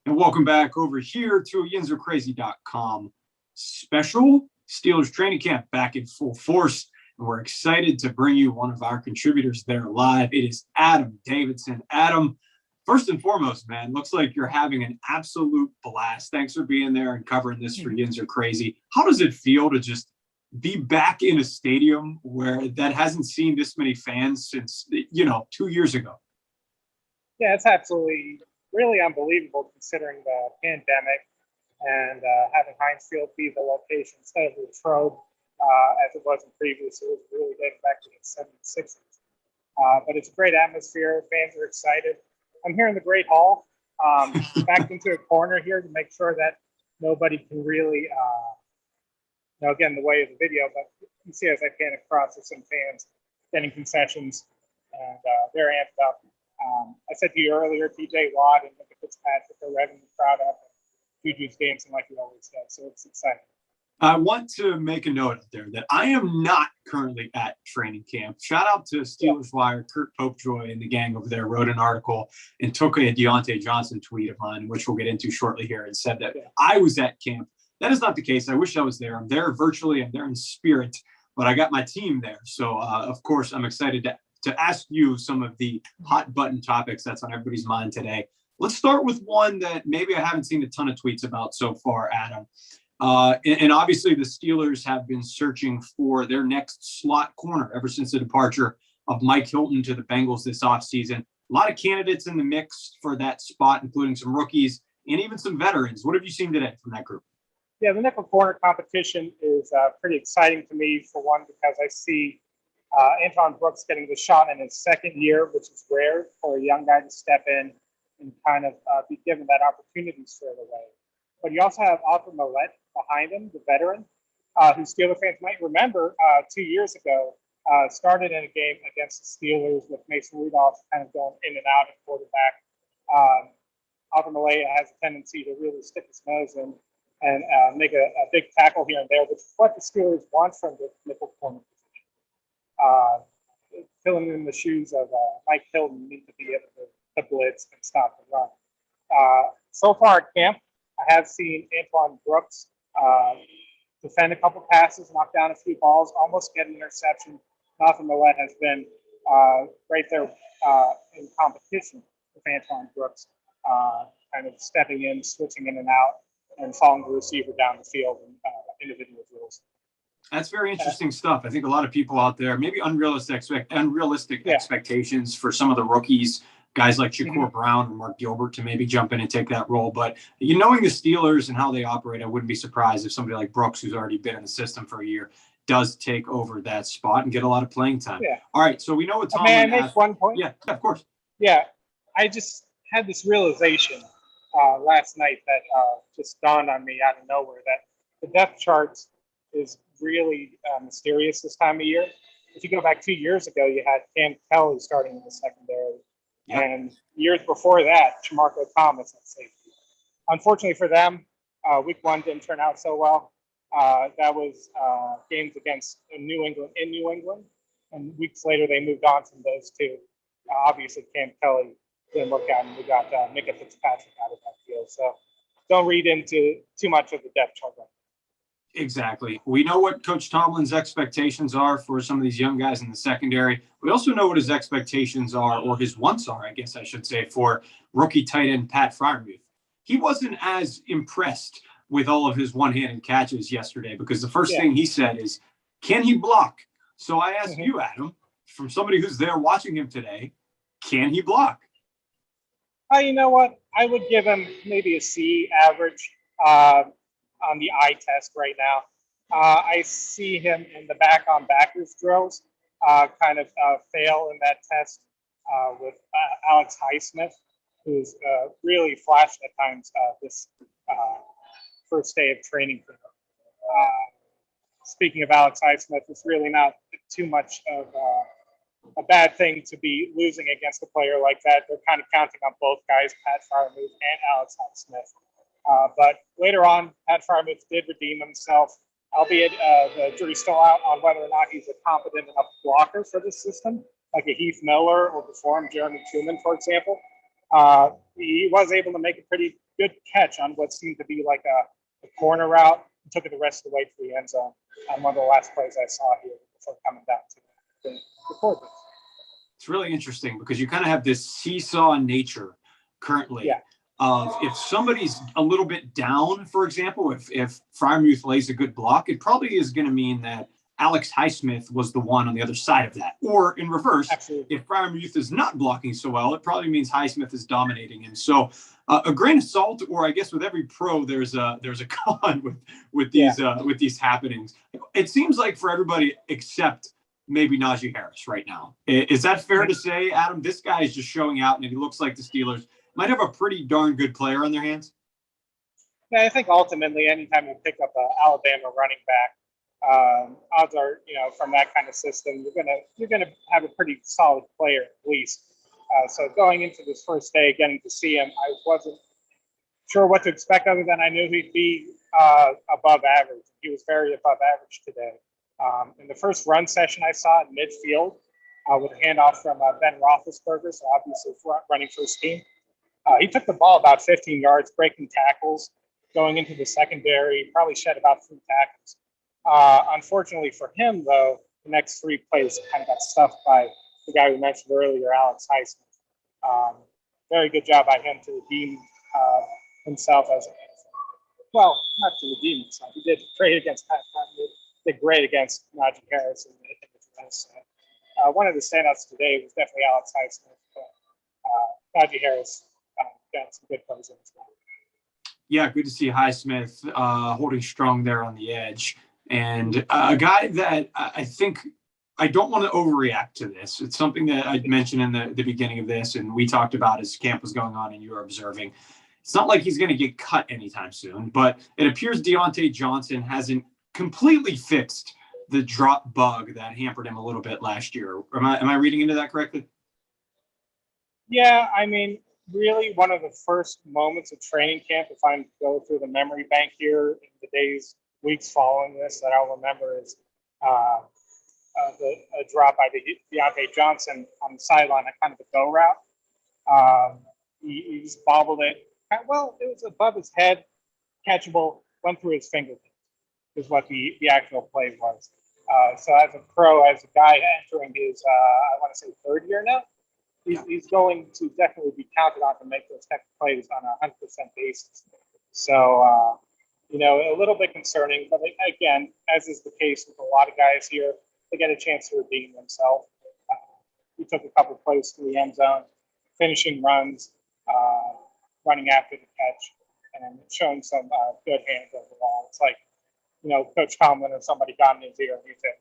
And welcome back over here to YinzerCrazy.com special Steelers Training Camp back in full force. And we're excited to bring you one of our contributors there live. It is Adam Davidson. Adam, first and foremost, man, looks like you're having an absolute blast. Thanks for being there and covering this for Yinzer Crazy. How does it feel to just be back in a stadium where that hasn't seen this many fans since, 2 years ago? Yeah, it's absolutely really unbelievable considering the pandemic and having Heinz Field be the location instead of Latrobe as it was in previous. It was really dating back to the 76ers. But it's a great atmosphere. Fans are excited. I'm here in the Great Hall, backed into a corner here to make sure that nobody can really, get in the way of the video. But you can see as I pan across, there's some fans getting concessions, and they're amped up. I said to you earlier, TJ Watt and Mike Fitzpatrick are revving the crowd up. And Juju's dancing like he always does, so it's exciting. I want to make a note out there that I am not currently at training camp. Shout out to Steelers Wire, Kurt Popejoy and the gang over there wrote an article and took a Deontay Johnson tweet of mine, which we'll get into shortly here, and said that I was at camp. That is not the case. I wish I was there. I'm there virtually. I'm there in spirit, but I got my team there. So, of course, I'm excited to ask you some of the hot button topics that's on everybody's mind today. Let's start with one that maybe I haven't seen a ton of tweets about so far, Adam. And obviously the Steelers have been searching for their next slot corner ever since the departure of Mike Hilton to the Bengals this offseason. A lot of candidates in the mix for that spot, including some rookies and even some veterans. What have you seen today from that group? Yeah, the nickel corner competition is pretty exciting to me, for one, because I see Antoine Brooks getting the shot in his second year, which is rare for a young guy to step in and kind of be given that opportunity straight away. But you also have Arthur Millette behind him, the veteran, who Steeler fans might remember 2 years ago started in a game against the Steelers with Mason Rudolph kind of going in and out at quarterback. Arthur Millette has a tendency to really stick his nose in and make a big tackle here and there, which is what the Steelers want from the nickel corner position. Filling in the shoes of Mike Hilton, need to be able to blitz and stop the run. So far at camp, I have seen Antoine Brooks defend a couple passes, knock down a few balls, almost get an interception. Arthur Millette has been right there in competition with Antoine Brooks, kind of stepping in, switching in and out, and following the receiver down the field in individual drills. That's very interesting stuff. I think a lot of people out there, maybe unrealistic expectations for some of the rookies, guys like Shakur Brown or Mark Gilbert, to maybe jump in and take that role. But knowing the Steelers and how they operate, I wouldn't be surprised if somebody like Brooks, who's already been in the system for a year, does take over that spot and get a lot of playing time. Yeah. All right, so we know what Tomlin. May I make one point? Yeah, of course. Yeah, I just had this realization last night that just dawned on me out of nowhere, that the depth charts is really mysterious this time of year. If you go back 2 years ago, you had Cam Kelly starting in the secondary. Yep. And years before that, Shamarko Thomas at safety. Unfortunately for them, week one didn't turn out so well. That was games against New England in New England. And weeks later, they moved on from those two. Obviously, Cam Kelly didn't work out, and we got Micah Fitzpatrick out of that field. So don't read into too much of the depth chart. Exactly. We know what Coach Tomlin's expectations are for some of these young guys in the secondary. We also know what his expectations are, or his wants are, I guess I should say, for rookie tight end Pat Freiermuth. He wasn't as impressed with all of his one-handed catches yesterday, because the first thing he said is, can he block? So I asked you, Adam, from somebody who's there watching him today, can he block? You know what? I would give him maybe a C average. On the eye test right now. I see him in the back-on-backers drills kind of fail in that test with Alex Highsmith, who's really flashed at times this first day of training for him. Speaking of Alex Highsmith, it's really not too much of a bad thing to be losing against a player like that. They're kind of counting on both guys, Pat Freiermuth and Alex Highsmith. But later on, Pat Freiermuth did redeem himself, albeit the jury's still out on whether or not he's a competent enough blocker for this system, like a Heath Miller or before him, Jeremy Truman, for example. He was able to make a pretty good catch on what seemed to be like a corner route. He took it the rest of the way to the end zone on one of the last plays I saw here before coming down to the court. It's really interesting because you kind of have this seesaw nature currently of if somebody's a little bit down, for example, if Freiermuth lays a good block, it probably is going to mean that Alex Highsmith was the one on the other side of that. Or in reverse, if Freiermuth is not blocking so well, it probably means Highsmith is dominating. And so a grain of salt, or I guess with every pro, there's a con with these happenings. It seems like for everybody except maybe Najee Harris right now. Is that fair to say, Adam? This guy is just showing out, and he looks like the Steelers might have a pretty darn good player on their hands. Yeah, I think ultimately, anytime you pick up an Alabama running back, odds are, from that kind of system, you're gonna have a pretty solid player at least. So going into this first day, getting to see him, I wasn't sure what to expect other than I knew he'd be above average. He was very above average today. In the first run session I saw at midfield with a handoff from Ben Roethlisberger, so obviously running first team. He took the ball about 15 yards, breaking tackles, going into the secondary, probably shed about 3 tackles. Unfortunately for him, though, the next 3 plays kind of got stuffed by the guy we mentioned earlier, Alex Highsmith. Very good job by him to redeem himself well, not to redeem himself. He did great against Pat Freiermuth. Did great against Najee Harris in the defense. One of the standouts today was definitely Alex Highsmith, but Najee Harris got some good plays in as well. Yeah, good to see Highsmith holding strong there on the edge. And a guy that I think I don't want to overreact to this. It's something that I mentioned in the beginning of this, and we talked about as camp was going on and you were observing. It's not like he's going to get cut anytime soon, but it appears Deontay Johnson hasn't completely fixed the drop bug that hampered him a little bit last year. Am I reading into that correctly? Yeah, I mean, really one of the first moments of training camp, if I go through the memory bank here in the weeks following this, that I'll remember is a drop by Deontay Johnson on the sideline, a kind of a go route. He just bobbled it. Well, it was above his head, catchable, went through his fingertips, is what the actual play was. So as a pro, as a guy entering his, I want to say 3rd year now, he's going to definitely be counted on to make those type of plays on a 100% basis. So, a little bit concerning, but again, as is the case with a lot of guys here, they get a chance to redeem themselves. He took a couple of plays to the end zone, finishing runs, running after the catch, and showing some good hands overall. It's like, Coach Tomlin or somebody got in his ear and he said,